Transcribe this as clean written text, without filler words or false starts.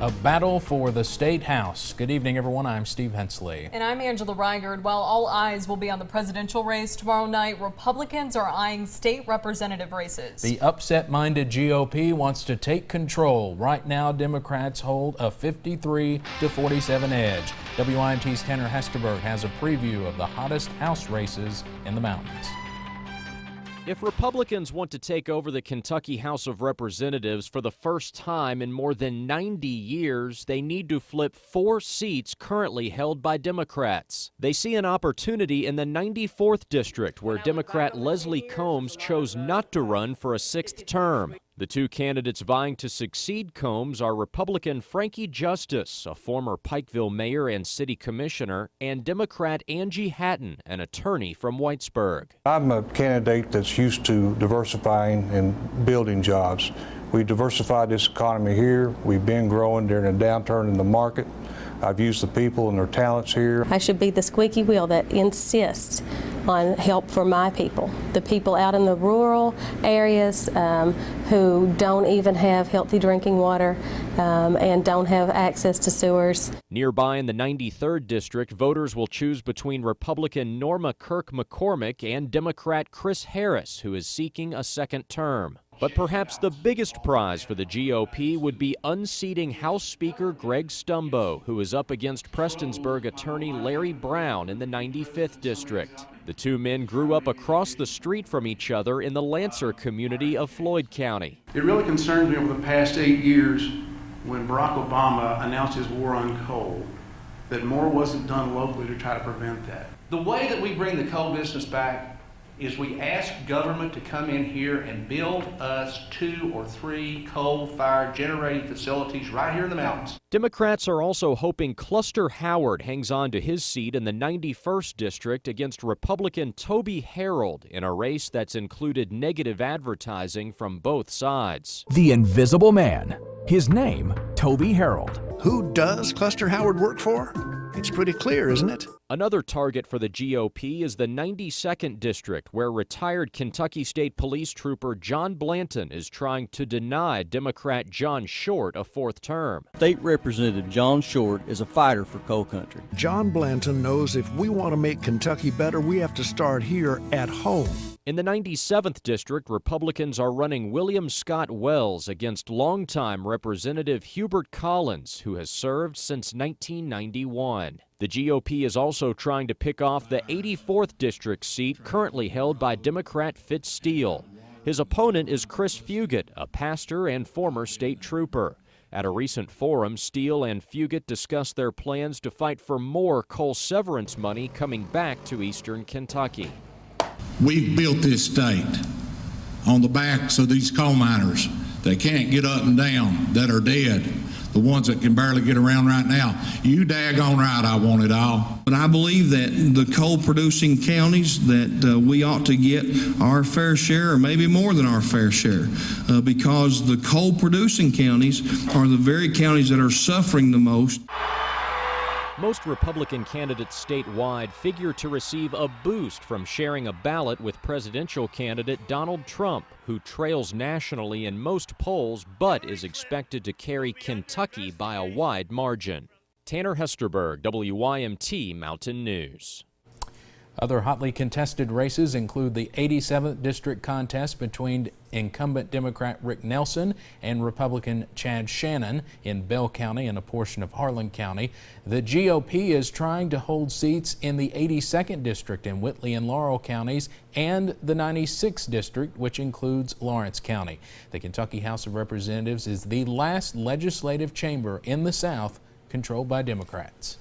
A battle for the State House. Good evening, everyone. I'm Steve Hensley. And I'm Angela Reigard. While all eyes will be on the presidential race tomorrow night, Republicans are eyeing state representative races. The upset-minded GOP wants to take control. Right now, Democrats hold a 53-47 edge. WIMT's Tanner Hesterberg has a preview of the hottest House races in the mountains. If Republicans want to take over the Kentucky House of Representatives for the first time in more than 90 years, they need to flip 4 seats currently held by Democrats. They see an opportunity in the 94th District, where Democrat Leslie Combs chose not to run for a 6th term. The 2 candidates vying to succeed Combs are Republican Frankie Justice, a former Pikeville mayor and city commissioner, and Democrat Angie Hatton, an attorney from Whitesburg. I'm a candidate that's used to diversifying and building jobs. We diversified this economy here. We've been growing during a downturn in the market. I've used the people and their talents here. I should be the squeaky wheel that insists on help for my people, the people out in the rural areas who don't even have healthy drinking water and don't have access to sewers. Nearby in the 93rd District, voters will choose between Republican Norma Kirk McCormick and Democrat Chris Harris, who is seeking a 2nd term. But perhaps the biggest prize for the GOP would be unseating House Speaker Greg Stumbo, who is up against Prestonsburg attorney Larry Brown in the 95th District. The 2 men grew up across the street from each other in the Lancer community of Floyd County. It really concerns me over the past 8 years when Barack Obama announced his war on coal, that more wasn't done locally to try to prevent that. The way that we bring the coal business back is we ask government to come in here and build us 2 or 3 coal-fired generating facilities right here in the mountains. Democrats are also hoping Cluster Howard hangs on to his seat in the 91st District against Republican Toby Harold in a race that's included negative advertising from both sides. The Invisible Man. His name, Toby Harold. Who does Cluster Howard work for? It's pretty clear, isn't it? Another target for the GOP is the 92nd District, where retired Kentucky State Police Trooper John Blanton is trying to deny Democrat John Short a 4th term. State Representative John Short is a fighter for coal country. John Blanton knows if we want to make Kentucky better, we have to start here at home. In the 97th District, Republicans are running William Scott Wells against longtime Representative Hubert Collins, who has served since 1991. The GOP is also trying to pick off the 84th District seat currently held by Democrat Fitz Steele. His opponent is Chris Fugit, a pastor and former state trooper. At a recent forum, Steele and Fugit discussed their plans to fight for more coal severance money coming back to eastern Kentucky. We've built this state on the backs of these coal miners that can't get up and down, that are dead, the ones that can barely get around right now. You daggone right, I want it all. But I believe that the coal-producing counties, that we ought to get our fair share, or maybe more than our fair share, because the coal-producing counties are the very counties that are suffering the most. Most Republican candidates statewide figure to receive a boost from sharing a ballot with presidential candidate Donald Trump, who trails nationally in most polls but is expected to carry Kentucky by a wide margin. Tanner Hesterberg, WIMT Mountain News. Other hotly contested races include the 87th District contest between incumbent Democrat Rick Nelson and Republican Chad Shannon in Bell County and a portion of Harlan County. The GOP is trying to hold seats in the 82nd District in Whitley and Laurel counties and the 96th District, which includes Lawrence County. The Kentucky House of Representatives is the last legislative chamber in the South controlled by Democrats.